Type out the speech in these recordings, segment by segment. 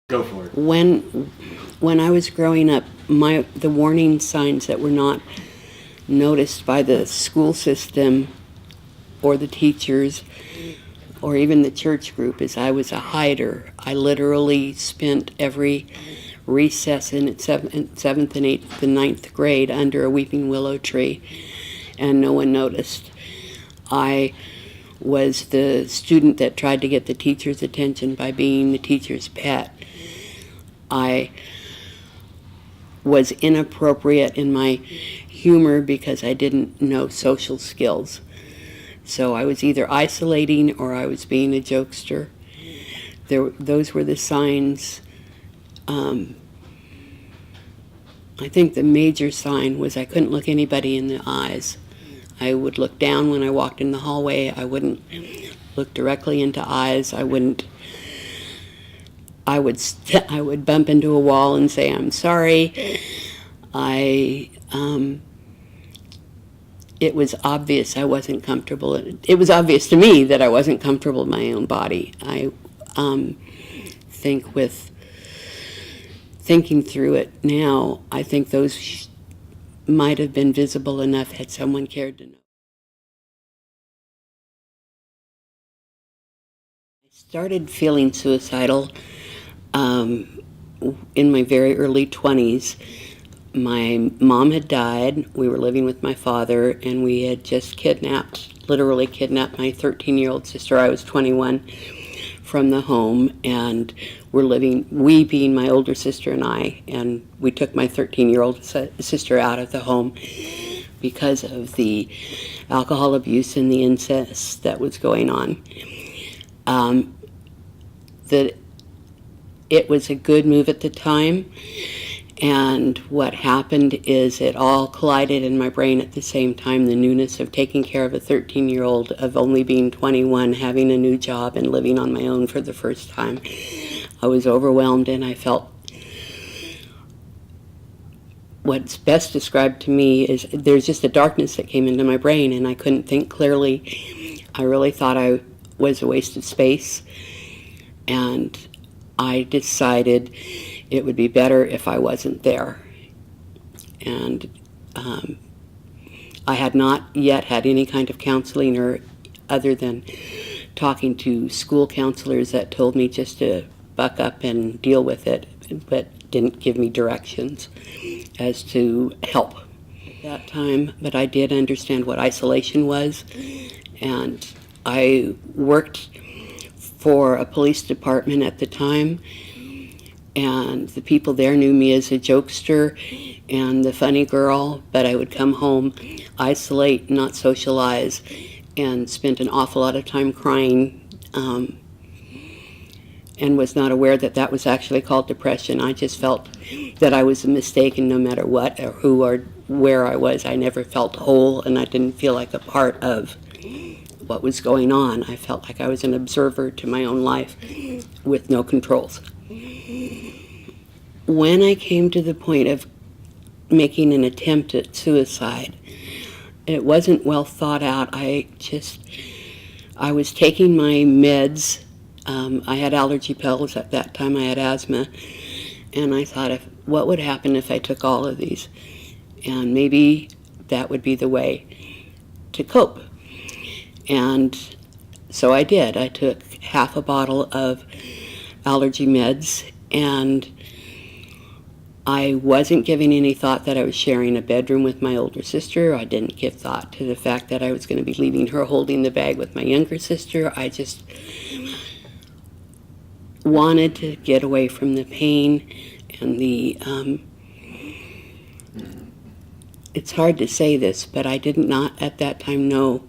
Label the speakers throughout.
Speaker 1: Go for it.
Speaker 2: When I was growing up, the warning signs that were not noticed by the school system or the teachers or even the church group is I was a hider. I literally spent every recess in seventh and eighth and ninth grade under a weeping willow tree, and no one noticed. I was the student that tried to get the teacher's attention by being the teacher's pet. I was inappropriate in my humor because I didn't know social skills. So I was either isolating or I was being a jokester. Those were the signs. I think the major sign was I couldn't look anybody in the eyes. I would look down when I walked in the hallway. I wouldn't look directly into eyes. I would bump into a wall and say, "I'm sorry." It was obvious I wasn't comfortable. It was obvious to me that I wasn't comfortable in my own body. I think with thinking through it now, I think those might have been visible enough had someone cared to know. I started feeling suicidal in my very early 20s. My mom had died. We were living with my father, and we had just literally kidnapped my 13-year-old sister. I was 21, from the home, and we being my older sister and we took my 13-year-old sister out of the home because of the alcohol abuse and the incest that was going on. It was a good move at the time, and what happened is it all collided in my brain at the same time. The newness of taking care of a 13-year-old, of only being 21, having a new job, and living on my own for the first time. I was overwhelmed, and I felt what's best described to me is there's just a darkness that came into my brain, and I couldn't think clearly. I really thought I was a waste of space, and I decided it would be better if I wasn't there. And I had not yet had any kind of counseling, or other than talking to school counselors that told me just to buck up and deal with it, but didn't give me directions as to help at that time. But I did understand what isolation was, and I worked for a police department at the time, and the people there knew me as a jokester and the funny girl, but I would come home, isolate, not socialize, and spent an awful lot of time crying, and was not aware that that was actually called depression. I just felt that I was a mistake, and no matter what or who or where I was, I never felt whole, and I didn't feel like a part of what was going on. I felt like I was an observer to my own life with no controls. When I came to the point of making an attempt at suicide, it wasn't well thought out. I was taking my meds. I had allergy pills at that time. I had asthma, and I thought, what would happen if I took all of these? And maybe that would be the way to cope. And so I did. I took half a bottle of allergy meds, and I wasn't giving any thought that I was sharing a bedroom with my older sister. I didn't give thought to the fact that I was going to be leaving her holding the bag with my younger sister. I just wanted to get away from the pain and it's hard to say this, but I did not at that time know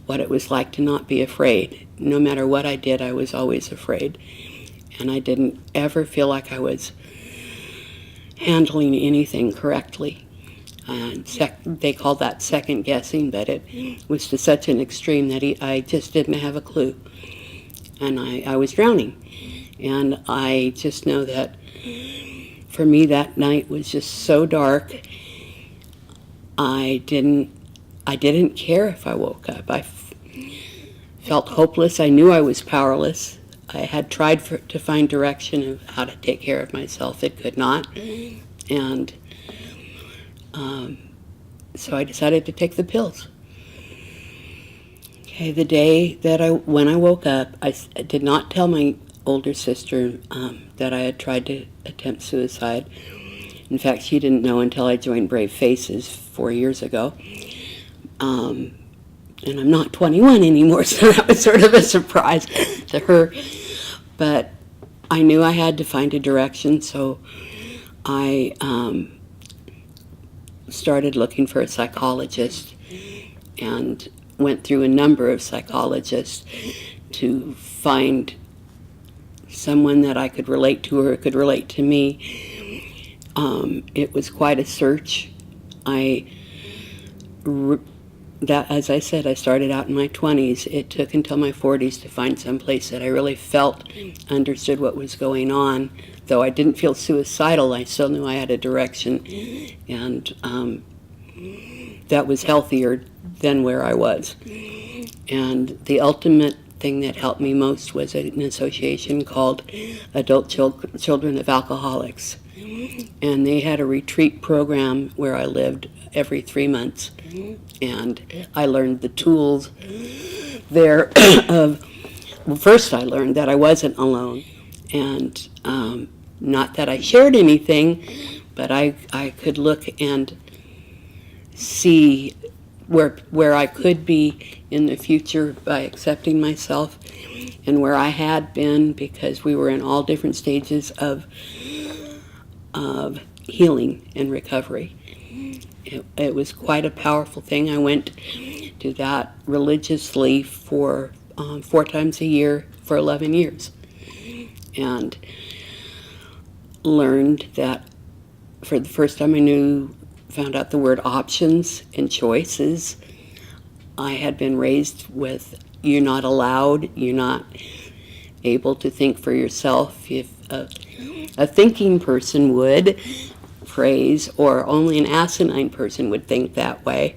Speaker 2: what it was like to not be afraid. No matter what I did, I was always afraid. And I didn't ever feel like I was handling anything correctly. They called that second guessing, but it was to such an extreme that I just didn't have a clue. And I was drowning. And I just know that for me that night was just so dark. I didn't care if I woke up. I felt hopeless. I knew I was powerless. I had tried to find direction of how to take care of myself. It could not. And so I decided to take the pills. Okay, the day that when I woke up, I did not tell my older sister that I had tried to attempt suicide. In fact, she didn't know until I joined Brave Faces 4 years ago. And I'm not 21 anymore, so that was sort of a surprise to her. But I knew I had to find a direction, so I started looking for a psychologist and went through a number of psychologists to find someone that I could relate to or could relate to me. It was quite a search. As I said, I started out in my 20s. It took until my 40s to find some place that I really felt understood what was going on. Though I didn't feel suicidal, I still knew I had a direction, and that was healthier than where I was. And the ultimate thing that helped me most was an association called Adult Children of Alcoholics. And they had a retreat program where I lived every 3 months. And I learned the tools there of, well, first I learned that I wasn't alone. And not that I shared anything, but I could look and see where I could be in the future by accepting myself, and where I had been, because we were in all different stages of healing and recovery. It was quite a powerful thing. I went to that religiously for 4 times a year for 11 years, and learned that for the first time found out the word options and choices. I had been raised with, you're not allowed, you're not able to think for yourself. If a thinking person would phrase, or only an asinine person would think that way.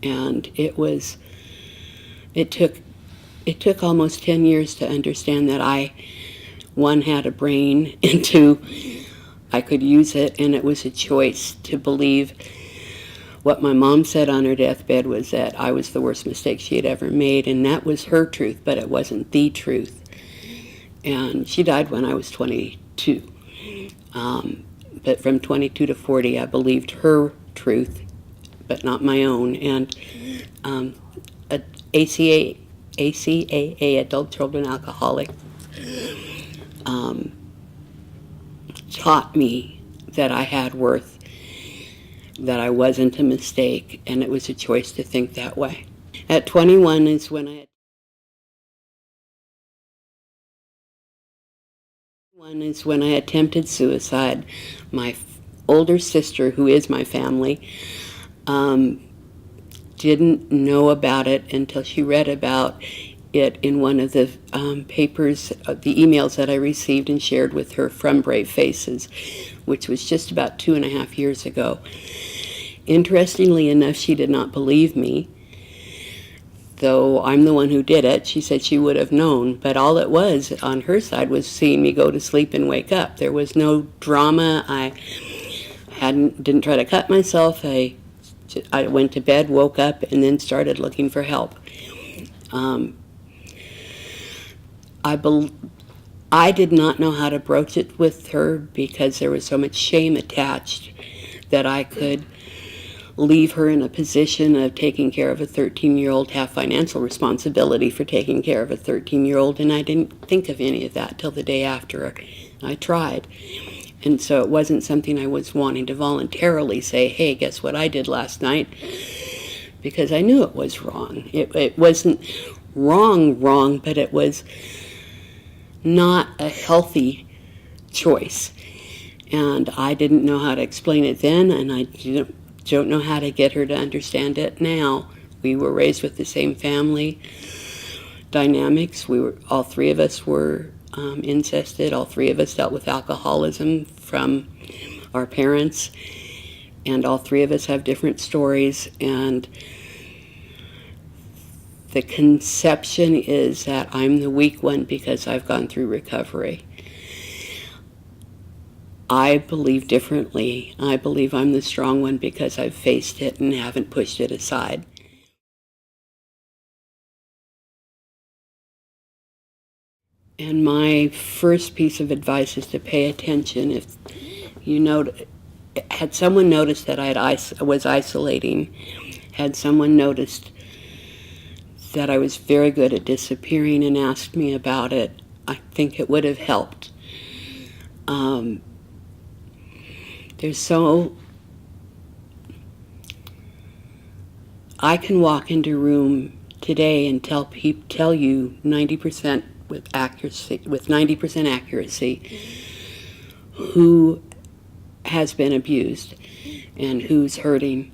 Speaker 2: And it took almost 10 years to understand that I, one, had a brain, and two, I could use it, and it was a choice to believe what my mom said on her deathbed was that I was the worst mistake she had ever made, and that was her truth, but it wasn't the truth. And she died when I was 22. But from 22 to 40, I believed her truth, but not my own. And ACAA, Adult Children Alcoholics, taught me that I had worth, that I wasn't a mistake, and it was a choice to think that way. At 21 is when I attempted suicide. My older sister, who is my family, didn't know about it until she read about it in one of the papers, the emails that I received and shared with her from Brave Faces, which was just about 2.5 years ago. Interestingly enough, she did not believe me, though I'm the one who did it. She said she would have known, but all it was on her side was seeing me go to sleep and wake up. There was no drama. I didn't try to cut myself. I went to bed, woke up, and then started looking for help. I did not know how to broach it with her because there was so much shame attached that I could leave her in a position of taking care of a 13-year-old, have financial responsibility for taking care of a 13-year-old, and I didn't think of any of that till the day after I tried. And so it wasn't something I was wanting to voluntarily say, hey, guess what I did last night? Because I knew it was wrong. It wasn't wrong, but it was not a healthy choice. And I didn't know how to explain it then, and I don't know how to get her to understand it now. We were raised with the same family dynamics. All 3 of us were incested. All 3 of us dealt with alcoholism from our parents, and all 3 of us have different stories. And the conception is that I'm the weak one because I've gone through recovery. I believe differently. I believe I'm the strong one because I've faced it and haven't pushed it aside. And my first piece of advice is to pay attention. If you had someone noticed that I was isolating, had someone noticed that I was very good at disappearing and asked me about it, I think it would have helped. I can walk into a room today and tell you 90% with 90% accuracy who has been abused and who's hurting.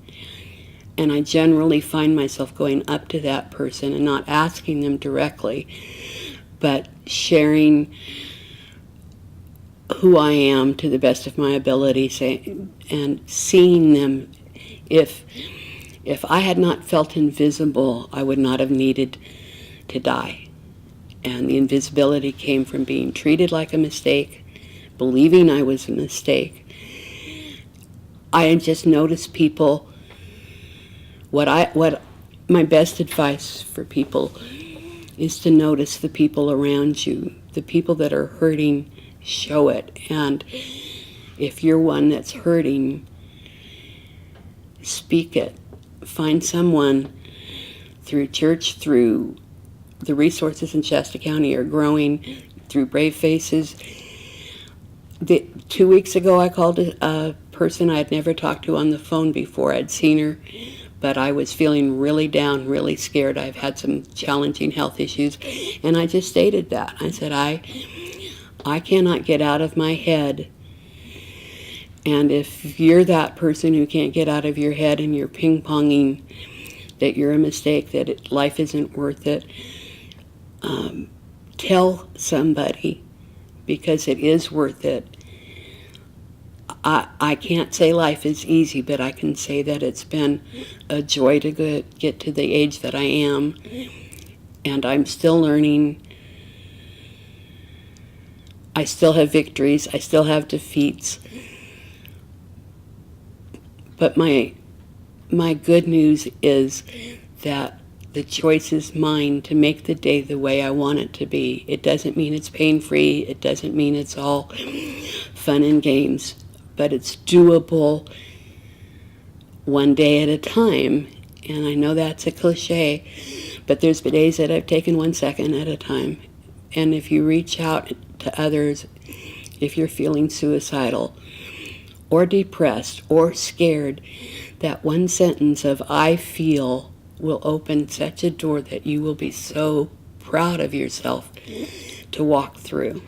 Speaker 2: And I generally find myself going up to that person and not asking them directly, but sharing who I am to the best of my ability, and seeing them. If I had not felt invisible, I would not have needed to die. And the invisibility came from being treated like a mistake, believing I was a mistake. I just noticed people. What my best advice for people is to notice the people around you, the people that are hurting. Show it. And if you're one that's hurting, speak it. Find someone through church, through the resources in Shasta County are growing, through Brave Faces. 2 weeks ago, I called a person I had never talked to on the phone before. I'd seen her, but I was feeling really down, really scared. I've had some challenging health issues, and I just stated that. I said, I cannot get out of my head. And if you're that person who can't get out of your head and you're ping-ponging that you're a mistake, that life isn't worth it, tell somebody, because it is worth it. I can't say life is easy, but I can say that it's been a joy to get to the age that I am, and I'm still learning. I still have victories, I still have defeats, but my good news is that the choice is mine to make the day the way I want it to be. It doesn't mean it's pain-free, it doesn't mean it's all fun and games, but it's doable one day at a time. And I know that's a cliche, but there's been days that I've taken 1 second at a time. And if you reach out to others, if you're feeling suicidal or depressed or scared, that one sentence of "I feel" will open such a door that you will be so proud of yourself to walk through.